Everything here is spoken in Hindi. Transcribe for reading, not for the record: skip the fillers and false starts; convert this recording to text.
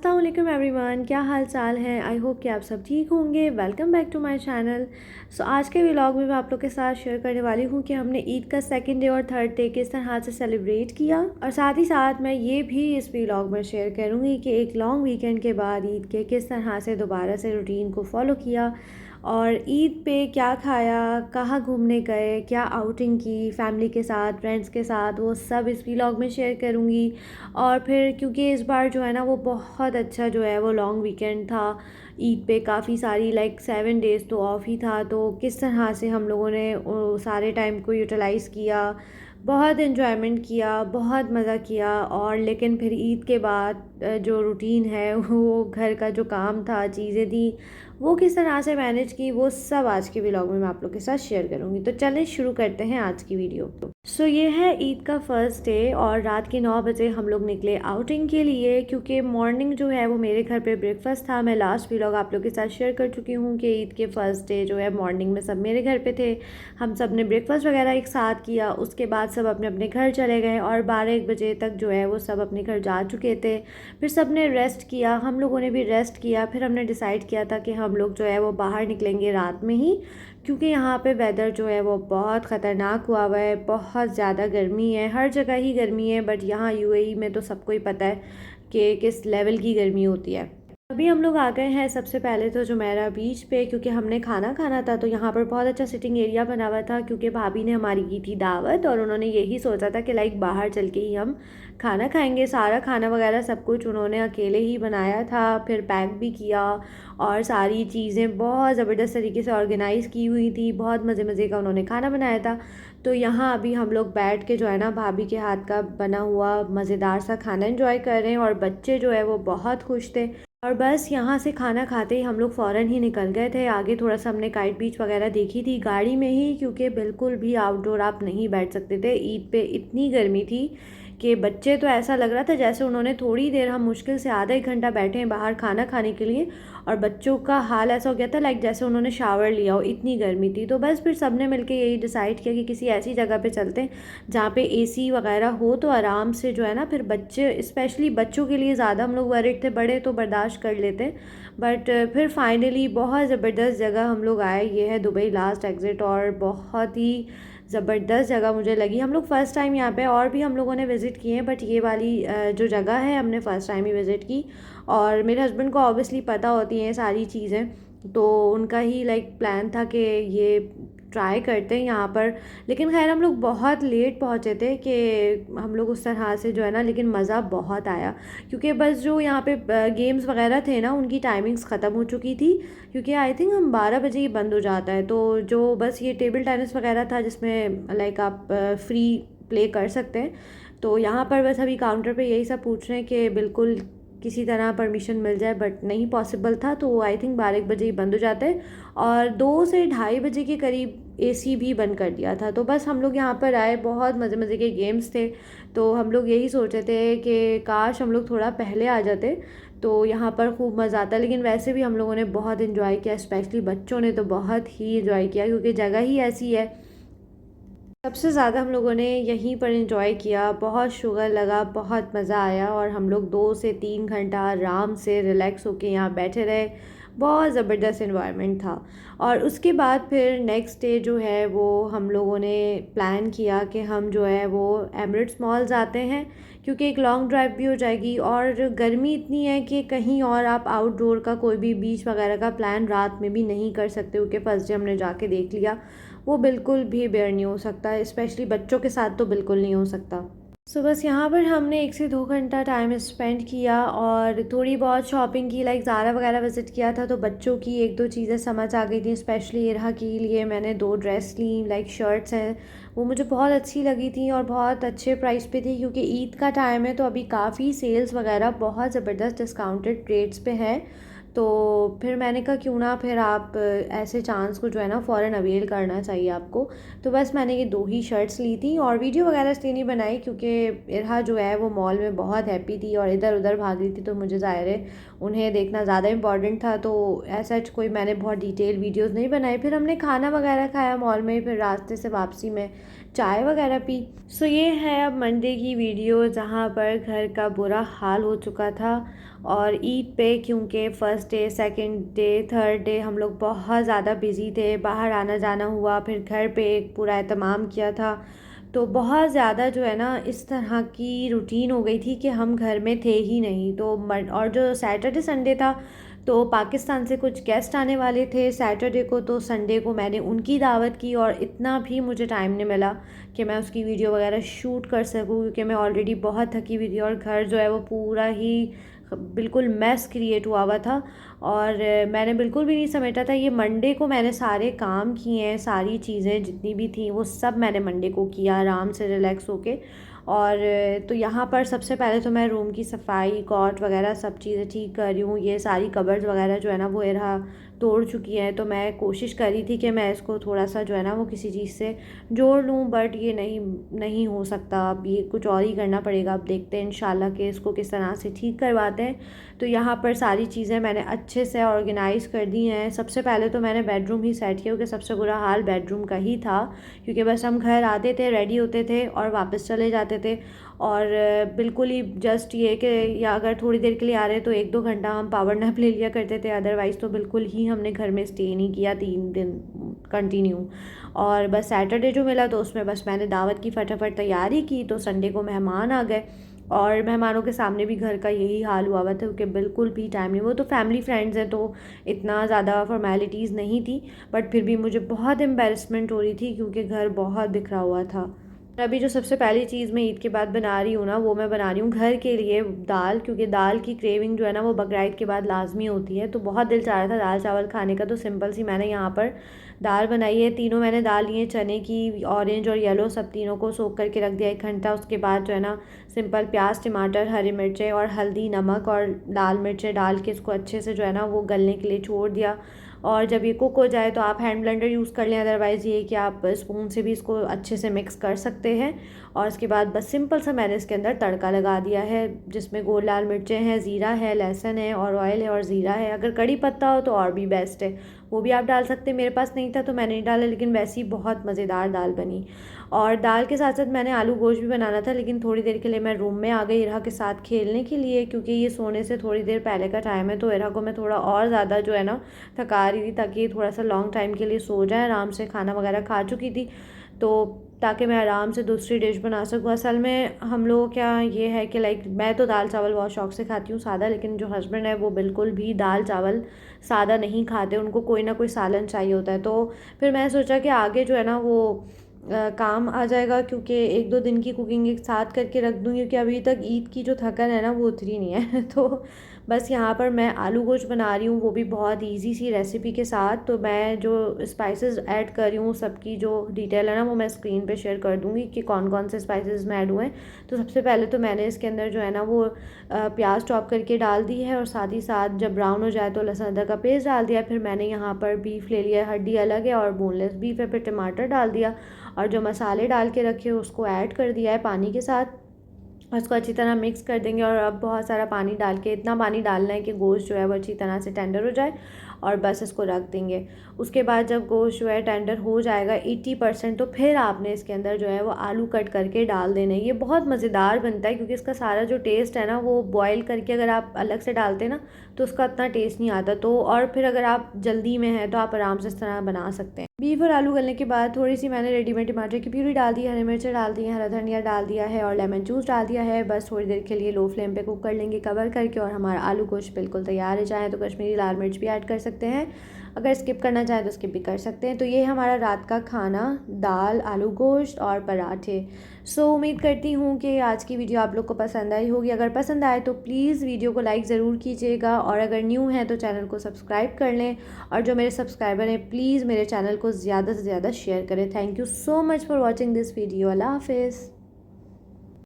अस्सलाम एवरीवन, क्या हाल चाल है। आई होप कि आप सब ठीक होंगे। Welcome back to my channel. आज के व्लॉग में मैं आप लोग के साथ शेयर करने वाली हूँ कि हमने ईद का सेकंड डे और थर्ड डे किस तरह से सेलिब्रेट किया, और साथ ही साथ मैं ये भी इस व्लॉग में शेयर करूँगी कि एक लॉन्ग वीकेंड के बाद ईद के किस तरह से दोबारा से रूटीन को फॉलो किया और ईद पे क्या खाया, कहाँ घूमने गए, क्या आउटिंग की फैमिली के साथ, फ्रेंड्स के साथ, वो सब इस व्लॉग में शेयर करूँगी। और फिर क्योंकि इस बार जो है ना वो बहुत अच्छा जो है वो लॉन्ग वीकेंड था ईद पे, काफ़ी सारी लाइक 7 डेज़ तो ऑफ ही था, तो किस तरह से हम लोगों ने सारे टाइम को यूटिलाइज़ किया, बहुत इन्जॉयमेंट किया, बहुत मज़ा किया। और लेकिन फिर ईद के बाद जो रूटीन है वो घर का जो काम था, चीज़ें थी, वो किस तरह से मैनेज की, वो सब आज के व्लॉग में मैं आप लोग के साथ शेयर करूँगी। तो चलें शुरू करते हैं आज की वीडियो। ये है ईद का फर्स्ट डे और रात के 9 बजे हम लोग निकले आउटिंग के लिए, क्योंकि मॉर्निंग जो है वो मेरे घर पे ब्रेकफास्ट था। मैं लास्ट व्लॉग आप लोग के साथ शेयर कर चुकी हूँ कि ईद के फर्स्ट डे जो है मॉर्निंग में सब मेरे घर पे थे, हम सब ने ब्रेकफास्ट वगैरह एक साथ किया। उसके बाद सब अपने अपने घर चले गए और 12-1 बजे तक जो है वो सब अपने घर जा चुके थे। फिर सब ने रेस्ट किया, हम लोगों ने भी रेस्ट किया। फिर हमने डिसाइड किया था कि हम लोग जो है वो बाहर निकलेंगे रात में ही, क्योंकि यहाँ पे वेदर जो है वो बहुत ख़तरनाक हुआ हुआ है, बहुत ज़्यादा गर्मी है, हर जगह ही गर्मी है, बट यहाँ यूएई में तो सबको ही पता है कि किस लेवल की गर्मी होती है। अभी हम लोग आ गए हैं सबसे पहले तो जुमेरा बीच पे, क्योंकि हमने खाना खाना था। तो यहाँ पर बहुत अच्छा सिटिंग एरिया बना हुआ था, क्योंकि भाभी ने हमारी की थी दावत और उन्होंने यही सोचा था कि लाइक बाहर चल के ही हम खाना खाएंगे। सारा खाना वगैरह सब कुछ उन्होंने अकेले ही बनाया था, फिर पैक भी किया, और सारी चीज़ें बहुत ज़बरदस्त तरीके से ऑर्गेनाइज़ की हुई थी। बहुत मज़े मज़े का उन्होंने खाना बनाया था। तो यहाँ अभी हम लोग बैठ के जो है ना भाभी के हाथ का बना हुआ मज़ेदार सा खाना एंजॉय कर रहे हैं, और बच्चे जो है वो बहुत खुश थे। और बस यहाँ से खाना खाते ही हम लोग फ़ौरन ही निकल गए थे। आगे थोड़ा सा हमने काइट बीच वगैरह देखी थी गाड़ी में ही, क्योंकि बिल्कुल भी आउटडोर आप नहीं बैठ सकते थे। ईद पे इतनी गर्मी थी कि बच्चे तो ऐसा लग रहा था जैसे उन्होंने थोड़ी देर, हम मुश्किल से आधा एक घंटा बैठे हैं बाहर खाना खाने के लिए, और बच्चों का हाल ऐसा हो गया था लाइक जैसे उन्होंने शावर लिया हो, इतनी गर्मी थी। तो बस फिर सब ने मिलकर यही डिसाइड किया कि किसी ऐसी जगह पे चलते हैं जहाँ पे एसी वगैरह हो, तो आराम से जो है ना, फिर बच्चे, स्पेशली बच्चों के लिए ज़्यादा हम लोग वरीड थे, बड़े तो बर्दाश्त कर लेते। बट फिर फाइनली बहुत ज़बरदस्त जगह हम लोग आए, ये है दुबई लास्ट एग्ज़िट, और बहुत ही ज़बरदस्त जगह मुझे लगी। हम लोग फ़र्स्ट टाइम यहाँ पे, और भी हम लोगों ने विज़िट किए हैं, बट ये वाली जो जगह है हमने फ़र्स्ट टाइम ही विज़िट की। और मेरे हस्बैंड को ऑब्वियसली पता होती हैं सारी चीज़ें, तो उनका ही लाइक प्लान था कि ये ट्राई करते हैं यहाँ पर। लेकिन खैर हम लोग बहुत लेट पहुँचे थे कि हम लोग उस तरह से जो है ना, लेकिन मज़ा बहुत आया, क्योंकि बस जो यहाँ पे गेम्स वगैरह थे ना उनकी टाइमिंग्स ख़त्म हो चुकी थी, क्योंकि आई थिंक हम 12 बजे ही बंद हो जाता है। तो जो बस ये टेबल टेनिस वगैरह था जिसमें लाइक आप फ्री प्ले कर सकते हैं, तो यहाँ पर बस अभी काउंटर पे यही सब पूछ रहे हैं कि बिल्कुल किसी तरह परमिशन मिल जाए, बट नहीं पॉसिबल था। तो आई थिंक 12 बजे ही बंद हो जाता है, और 2 से ढाई बजे के करीब एसी भी बंद कर दिया था। तो बस हम लोग यहाँ पर आए, बहुत मज़े मज़े के गेम्स थे। तो हम लोग यही सोचे थे कि काश हम लोग थोड़ा पहले आ जाते तो यहाँ पर खूब मज़ा आता। लेकिन वैसे भी हम लोगों ने बहुत इन्जॉय किया, स्पेशली बच्चों ने तो बहुत ही इन्जॉय किया, क्योंकि जगह ही ऐसी है। सबसे ज़्यादा हम लोगों ने यहीं पर एंजॉय किया, बहुत शुगर लगा, बहुत मज़ा आया, और हम लोग 2 से 3 घंटा आराम से रिलैक्स होके यहाँ बैठे रहे। बहुत ज़बरदस्त इन्वायरमेंट था। और उसके बाद फिर नेक्स्ट डे जो है वो हम लोगों ने प्लान किया कि हम जो है वो एमिरेट्स मॉल जाते हैं, क्योंकि एक लॉन्ग ड्राइव भी हो जाएगी, और गर्मी इतनी है कि कहीं और आप आउटडोर का कोई भी बीच वगैरह का प्लान रात में भी नहीं कर सकते, क्योंकि फर्स्ट डे हमने जाके देख लिया वो बिल्कुल भी बेयर नहीं हो सकता, स्पेशली बच्चों के साथ तो बिल्कुल नहीं हो सकता। बस यहाँ पर हमने 1 से 2 घंटा टाइम स्पेंड किया, और थोड़ी बहुत शॉपिंग की, लाइक ज़ारा वगैरह विज़िट किया था। तो बच्चों की एक दो चीज़ें समझ आ गई थी, स्पेशली इरहा के लिए मैंने 2 ड्रेस ली, लाइक शर्ट्स हैं, वो मुझे बहुत अच्छी लगी थी और बहुत अच्छे प्राइस पे थी, क्योंकि ईद का टाइम है तो अभी काफ़ी सेल्स वगैरह बहुत ज़बरदस्त डिस्काउंटेड रेट्स पे हैं। तो फिर मैंने कहा क्यों ना फिर आप ऐसे चांस को जो है ना फ़ौरन अवेल करना चाहिए आपको। तो बस मैंने ये 2 ही शर्ट्स ली थी, और वीडियो वगैरह इसलिए नहीं बनाई क्योंकि इरहा जो है वो मॉल में बहुत हैप्पी थी और इधर उधर भाग रही थी, तो मुझे ज़ाहिर है उन्हें देखना ज़्यादा इंपॉर्टेंट था। तो ऐसा कोई मैंने बहुत डिटेल वीडियोस नहीं बनाई। फिर हमने खाना वगैरह खाया मॉल में, फिर रास्ते से वापसी में चाय वगैरह पी। सो ये है अब मंडे की वीडियो, जहाँ पर घर का बुरा हाल हो चुका था। और ईद पे क्योंकि first day, second day, third day हम लोग बहुत ज़्यादा बिज़ी थे, बाहर आना जाना हुआ, फिर घर पे एक पूरा एहतमाम किया था, तो बहुत ज़्यादा जो है ना इस तरह की रूटीन हो गई थी कि हम घर में थे ही नहीं। तो और जो सैटरडे संडे था तो पाकिस्तान से कुछ गेस्ट आने वाले थे सैटरडे को, तो संडे को मैंने उनकी दावत की और इतना भी मुझे टाइम नहीं मिला कि मैं उसकी वीडियो वगैरह शूट कर सकूँ, क्योंकि मैं ऑलरेडी बहुत थकी हुई थी और घर जो है वो पूरा ही बिल्कुल मैस क्रिएट हुआ था। और मैंने बिल्कुल भी नहीं समेटा था। ये मंडे को मैंने सारे काम किए हैं, सारी चीज़ें जितनी भी थी वो सब मैंने मंडे को किया आराम से रिलैक्स होके। और तो यहाँ पर सबसे पहले तो मैं रूम की सफाई, कॉट वगैरह सब चीज़ें ठीक कर रही हूँ। ये सारी कबर्ड्स वगैरह जो है ना वो एरा तोड़ चुकी हैं, तो मैं कोशिश कर रही थी कि मैं इसको थोड़ा सा जो है ना वो किसी चीज़ से जोड़ लूँ, बट ये नहीं हो सकता। अब ये कुछ और ही करना पड़ेगा। अब देखते हैं इंशाल्लाह कि इसको किस तरह से ठीक करवाते हैं। तो यहाँ पर सारी चीज़ें मैंने अच्छे से ऑर्गेनाइज़ कर दी हैं। सबसे पहले तो मैंने बेडरूम ही सेट किया, क्योंकि सबसे बुरा हाल बेडरूम का ही था, क्योंकि बस हम घर आते थे, रेडी होते थे और वापस चले जाते थे। और बिल्कुल ही जस्ट ये कि या अगर थोड़ी देर के लिए आ रहे हैं तो 1-2 घंटा हम पावर नैप ले लिया करते थे, अदरवाइज़ तो बिल्कुल ही हमने घर में स्टे नहीं किया 3 दिन कंटिन्यू। और बस सैटरडे जो मिला तो उसमें बस मैंने दावत की फटाफट तैयारी की, तो संडे को मेहमान आ गए और मेहमानों के सामने भी घर का यही हाल हुआ था, क्योंकि बिल्कुल भी टाइम नहीं। वो तो फैमिली फ्रेंड्स हैं तो इतना ज़्यादा फॉर्मेलिटीज़ नहीं थी, बट फिर भी मुझे बहुत एम्बैरेसमेंट हो रही थी क्योंकि घर बहुत बिखरा हुआ था। अभी जो सबसे पहली चीज़ मैं ईद के बाद बना रही हूँ ना, वो मैं बना रही हूँ घर के लिए दाल, क्योंकि दाल की क्रेविंग जो है ना वो बकरीद के बाद लाजमी होती है। तो बहुत दिल चाह रहा था दाल चावल खाने का, तो सिंपल सी मैंने यहाँ पर दाल बनाई है। तीनों मैंने दाल ली है, चने की, ऑरेंज और येलो, सब तीनों को सोख करके रख दिया 1 घंटा। उसके बाद जो है ना सिंपल प्याज, टमाटर, हरी मिर्चें और हल्दी, नमक और लाल मिर्चें डाल के इसको अच्छे से जो है ना वो गलने के लिए छोड़ दिया। और जब ये कुक हो जाए तो आप हैंड ब्लेंडर यूज़ कर लें, अदरवाइज़ ये कि आप स्पून से भी इसको अच्छे से मिक्स कर सकते हैं। और उसके बाद बस सिंपल सा मैंने इसके अंदर तड़का लगा दिया है, जिसमें गोल लाल मिर्चें हैं, ज़ीरा है, लहसुन है और ऑयल है और ज़ीरा है। अगर कड़ी पत्ता हो तो और भी बेस्ट है, वो भी आप डाल सकते हैं। मेरे पास नहीं था तो मैंने नहीं डाला, लेकिन वैसे ही बहुत मज़ेदार दाल बनी। और दाल के साथ साथ मैंने आलू गोश्त भी बनाना था, लेकिन थोड़ी देर के लिए मैं रूम में आ गई इरा के साथ खेलने के लिए, क्योंकि ये सोने से थोड़ी देर पहले का टाइम है। तो इरा को मैं थोड़ा और ज़्यादा जो है ना थका रही थी, ताकि ये थोड़ा सा लॉन्ग टाइम के लिए सो जाए। आराम से खाना वगैरह खा चुकी थी, तो ताकि मैं आराम से दूसरी डिश बना सकूँ। असल में हम लोगों क्या ये है कि लाइक मैं तो दाल चावल बहुत शौक़ से खाती हूँ सादा, लेकिन जो हस्बैंड है वो बिल्कुल भी दाल चावल सादा नहीं खाते, उनको कोई ना कोई सालन चाहिए होता है। तो फिर मैं सोचा कि आगे जो है ना वो काम आ जाएगा, क्योंकि 1-2 दिन की कुकिंग एक साथ करके रख दूँगी, क्योंकि अभी तक ईद की जो थकन है ना वो उतरी नहीं है। तो बस यहाँ पर मैं आलू गोश्त बना रही हूँ, वो भी बहुत इजी सी रेसिपी के साथ। तो मैं जो स्पाइसेस ऐड कर रही हूँ सबकी जो डिटेल है ना वो मैं स्क्रीन पे शेयर कर दूँगी कि कौन कौन से स्पाइसेस में ऐड हुए हैं। तो सबसे पहले तो मैंने इसके अंदर जो है ना वो प्याज चॉप करके डाल दी है, और साथ ही साथ जब ब्राउन हो जाए तो लहसुन अदरक का पेस्ट डाल दिया। फिर मैंने यहाँ पर बीफ ले लिया, हड्डी अलग है और बोनलेस बीफ है। फिर टमाटर डाल दिया और जो मसाले डाल के रखे उसको ऐड कर दिया है पानी के साथ। उसको अच्छी तरह मिक्स कर देंगे, और अब बहुत सारा पानी डाल के, इतना पानी डालना है कि गोश्त जो है वो अच्छी तरह से टेंडर हो जाए, और बस इसको रख देंगे। उसके बाद जब गोश्त जो है टेंडर हो जाएगा 80%, तो फिर आपने इसके अंदर जो है वो आलू कट करके डाल देने। ये बहुत मज़ेदार बनता है, क्योंकि इसका सारा जो टेस्ट है ना वो बॉयल करके अगर आप अलग से डालते हैं ना तो उसका इतना टेस्ट नहीं आता। तो और फिर अगर आप जल्दी में हैं तो आप आराम से इस तरह बना सकते हैं। बीफ और आलू गलने के बाद थोड़ी सी मैंने रेडीमेड टमाटर की प्यूरी डाल दी है, हरी मिर्चें डाल दी हैं, हरा धनिया डाल दिया है और लेमन जूस डाल दिया है। बस थोड़ी देर के लिए लो फ्लेम पे कुक कर लेंगे कवर करके, और हमारा आलू गोश्त बिल्कुल तैयार है। चाहे तो कश्मीरी लाल मिर्च भी ऐड कर सकते हैं, अगर स्किप करना चाहें तो स्किप भी कर सकते हैं। तो ये हमारा रात का खाना, दाल, आलू गोश्त और पराठे। सो उम्मीद करती हूँ कि आज की वीडियो आप लोग को पसंद आई होगी। अगर पसंद आए तो प्लीज़ वीडियो को लाइक ज़रूर कीजिएगा, और अगर न्यू हैं तो चैनल को सब्सक्राइब कर लें, और जो मेरे सब्सक्राइबर हैं प्लीज़ मेरे चैनल को ज़्यादा से ज़्यादा शेयर करें। Thank you so much for watching this video. अल्लाह हाफिज़।